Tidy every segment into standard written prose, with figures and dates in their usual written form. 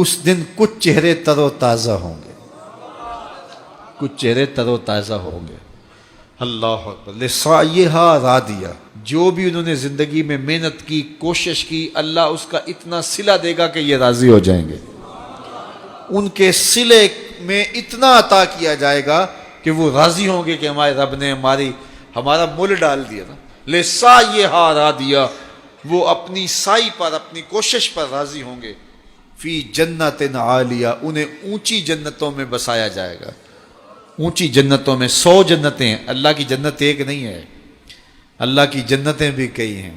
اس دن کچھ چہرے تر و تازہ ہوں گے، کچھ چہرے تر و تازہ ہوں گے۔ اللہ اکبر۔ لسعیھا راضیہ، جو بھی انہوں نے زندگی میں محنت کی، کوشش کی، اللہ اس کا اتنا صلہ دے گا کہ یہ راضی ہو جائیں گے۔ ان کے صلے میں اتنا عطا کیا جائے گا کہ وہ راضی ہوں گے کہ ہمارے رب نے ہمارا مول ڈال دیا نا۔ لسعیھا راضیہ، وہ اپنی سعی پر، اپنی کوشش پر راضی ہوں گے۔ فی جنت عالیہ، انہیں اونچی جنتوں میں بسایا جائے گا۔ اونچی جنتوں میں 100 جنتیں ہیں، اللہ کی جنت ایک نہیں ہے، اللہ کی جنتیں بھی کئی ہیں۔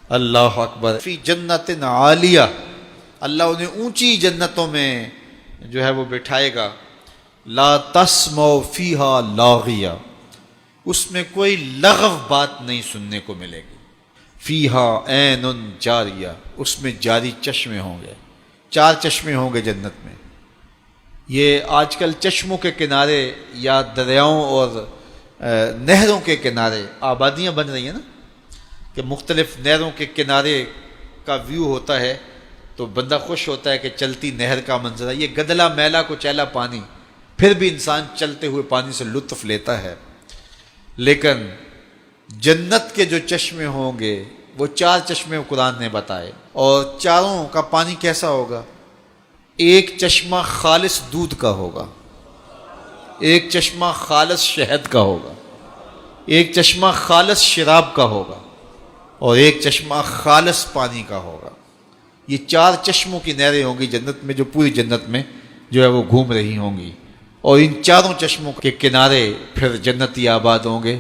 اللہ اکبر۔ فی جنت عالیہ، اللہ انہیں اونچی جنتوں میں جو ہے وہ بٹھائے گا۔ لا تسمع فیہا لاغیہ، اس میں کوئی لغو بات نہیں سننے کو ملے گی۔ فیہا عین جاریہ، اس میں جاری چشمے ہوں گے، 4 چشمے ہوں گے جنت میں۔ یہ آج کل چشموں کے کنارے یا دریاؤں اور نہروں کے کنارے آبادیاں بن رہی ہیں نا، کہ مختلف نہروں کے کنارے کا ویو ہوتا ہے تو بندہ خوش ہوتا ہے کہ چلتی نہر کا منظر ہے۔ یہ گدلا میلا کچیلا پانی، پھر بھی انسان چلتے ہوئے پانی سے لطف لیتا ہے۔ لیکن جنت کے جو چشمے ہوں گے وہ 4 چشمے قرآن نے بتائے، اور چاروں کا پانی کیسا ہوگا؟ ایک چشمہ خالص دودھ کا ہوگا، ایک چشمہ خالص شہد کا ہوگا، ایک چشمہ خالص شراب کا ہوگا، اور ایک چشمہ خالص پانی کا ہوگا۔ یہ 4 چشموں کی نہریں ہوں گی جنت میں، جو پوری جنت میں جو ہے وہ گھوم رہی ہوں گی، اور ان چاروں چشموں کے کنارے پھر جنتی آباد ہوں گے۔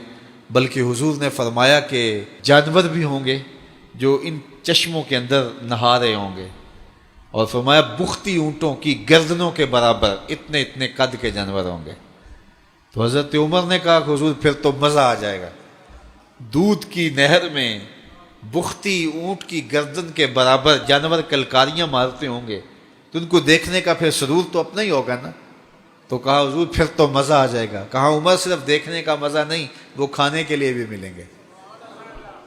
بلکہ حضور نے فرمایا کہ جانور بھی ہوں گے جو ان چشموں کے اندر نہا رہے ہوں گے، اور فرمایا بختی اونٹوں کی گردنوں کے برابر اتنے اتنے قد کے جانور ہوں گے۔ تو حضرت عمر نے کہا کہ حضور پھر تو مزہ آ جائے گا، دودھ کی نہر میں بختی اونٹ کی گردن کے برابر جانور کلکاریاں مارتے ہوں گے، تو ان کو دیکھنے کا پھر سرور تو اپنا ہی ہوگا نا۔ تو کہا حضور پھر تو مزہ آ جائے گا۔ کہا عمر صرف دیکھنے کا مزہ نہیں، وہ کھانے کے لیے بھی ملیں گے،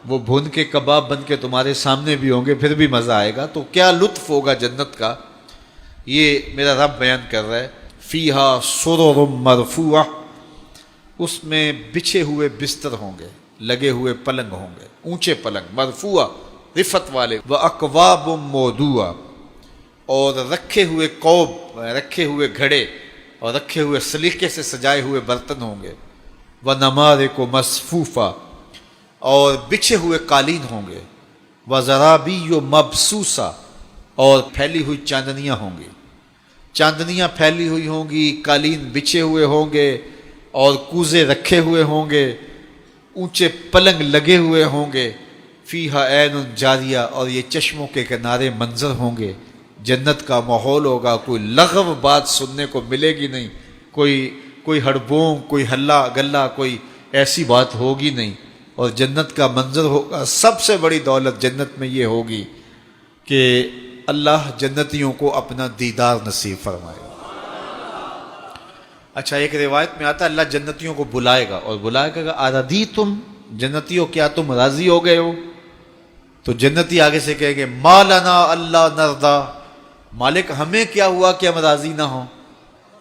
وہ بھون کے کباب بن کے تمہارے سامنے بھی ہوں گے، پھر بھی مزہ آئے گا۔ تو کیا لطف ہوگا جنت کا، یہ میرا رب بیان کر رہا ہے۔ فیہا سرر مرفوعہ، اس میں بچھے ہوئے بستر ہوں گے، لگے ہوئے پلنگ ہوں گے، اونچے پلنگ، مرفوعہ رفت والے، واکواب موضوعہ، اور رکھے ہوئے کوب، رکھے ہوئے گھڑے اور رکھے ہوئے سلیقے سے سجائے ہوئے برتن ہوں گے، ونمارق مصفوفہ، اور بچھے ہوئے قالین ہوں گے، وزرابی مبسوسہ، اور پھیلی ہوئی چاندنیاں ہوں گی، چاندنیاں پھیلی ہوئی ہوں گی، قالین بچھے ہوئے ہوں گے، اور کوزے رکھے ہوئے ہوں گے، اونچے پلنگ لگے ہوئے ہوں گے۔ فیہا عین جاریہ، اور یہ چشموں کے کنارے منظر ہوں گے، جنت کا ماحول ہوگا، کوئی لغو بات سننے کو ملے گی نہیں، کوئی ہڑبونگ، کوئی ہلا گلا، کوئی ایسی بات ہوگی نہیں، اور جنت کا منظر ہوگا۔ سب سے بڑی دولت جنت میں یہ ہوگی کہ اللہ جنتیوں کو اپنا دیدار نصیب فرمائے گا۔ اچھا، ایک روایت میں آتا ہے اللہ جنتیوں کو بلائے گا، اور بلائے گا اردیتم، جنتیوں کیا تم راضی ہو گئے ہو؟ تو جنتی آگے سے کہیں گے ما لنا اللہ نرضا، مالک ہمیں کیا ہوا کہ ہم راضی نہ ہوں،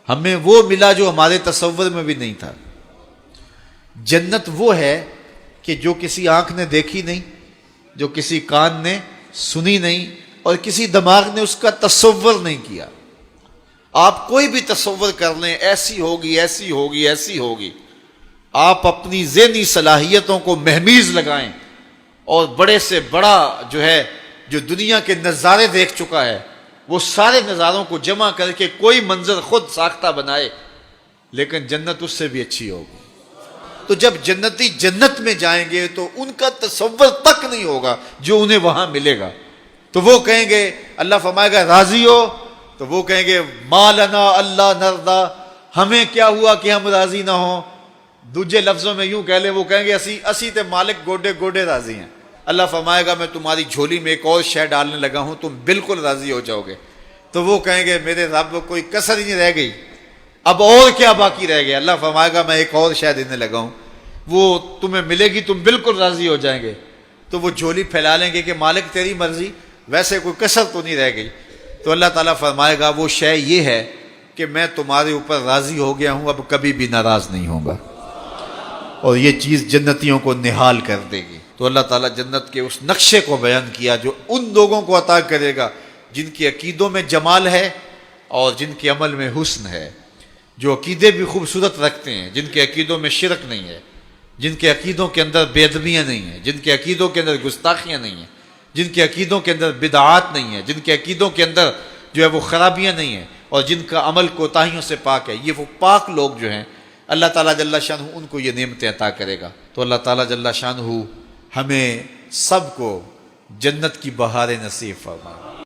ہمیں وہ ملا جو ہمارے تصور میں بھی نہیں تھا۔ جنت وہ ہے کہ جو کسی آنکھ نے دیکھی نہیں، جو کسی کان نے سنی نہیں، اور کسی دماغ نے اس کا تصور نہیں کیا۔ آپ کوئی بھی تصور کر لیں، ایسی ہوگی، ایسی ہوگی، ایسی ہوگی، آپ اپنی ذہنی صلاحیتوں کو مہمیز لگائیں، اور بڑے سے بڑا جو دنیا کے نظارے دیکھ چکا ہے، وہ سارے نظاروں کو جمع کر کے کوئی منظر خود ساختہ بنائے، لیکن جنت اس سے بھی اچھی ہوگی۔ تو جب جنتی جنت میں جائیں گے تو ان کا تصور تک نہیں ہوگا جو انہیں وہاں ملے گا۔ تو وہ کہیں گے، اللہ فرمائے گا راضی ہو؟ تو وہ کہیں گے ما لنا اللہ نرضا، ہمیں کیا ہوا کہ ہم راضی نہ ہوں۔ دوسرے لفظوں میں یوں کہہ لیں، وہ کہیں گے اسی تے مالک گوڈے گوڈے راضی ہیں۔ اللہ فرمائے گا میں تمہاری جھولی میں ایک اور شے ڈالنے لگا ہوں، تم بالکل راضی ہو جاؤ گے۔ تو وہ کہیں گے میرے رب کوئی کسر ہی نہیں رہ گئی، اب اور کیا باقی رہ گیا؟ اللہ فرمائے گا میں ایک اور شے دینے لگا ہوں، وہ تمہیں ملے گی، تم بالکل راضی ہو جائیں گے۔ تو وہ جھولی پھیلا لیں گے کہ مالک تیری مرضی، ویسے کوئی کسر تو نہیں رہ گئی۔ تو اللہ تعالیٰ فرمائے گا وہ شے یہ ہے کہ میں تمہارے اوپر راضی ہو گیا ہوں، اب کبھی بھی ناراض نہیں ہوں گا، اور یہ چیز جنتیوں کو نہال کر دے گی۔ تو اللہ تعالیٰ جنت کے اس نقشے کو بیان کیا جو ان لوگوں کو عطا کرے گا جن کے عقیدوں میں جمال ہے اور جن کے عمل میں حسن ہے، جو عقیدے بھی خوبصورت رکھتے ہیں، جن کے عقیدوں میں شرک نہیں ہے، جن کے عقیدوں کے اندر بے ادبیاں نہیں ہیں، جن کے عقیدوں کے اندر گستاخیاں نہیں ہیں، جن کے عقیدوں کے اندر بدعات نہیں ہیں، جن کے عقیدوں کے اندر جو ہے وہ خرابیاں نہیں ہیں، اور جن کا عمل کوتاہیوں سے پاک ہے، یہ وہ پاک لوگ جو ہیں اللہ تعالیٰ جل شانہ ان کو یہ نعمتیں عطا کرے گا۔ تو اللہ تعالیٰ جل شانہ ہمیں سب کو جنت کی بہاریں نصیب فرمائے۔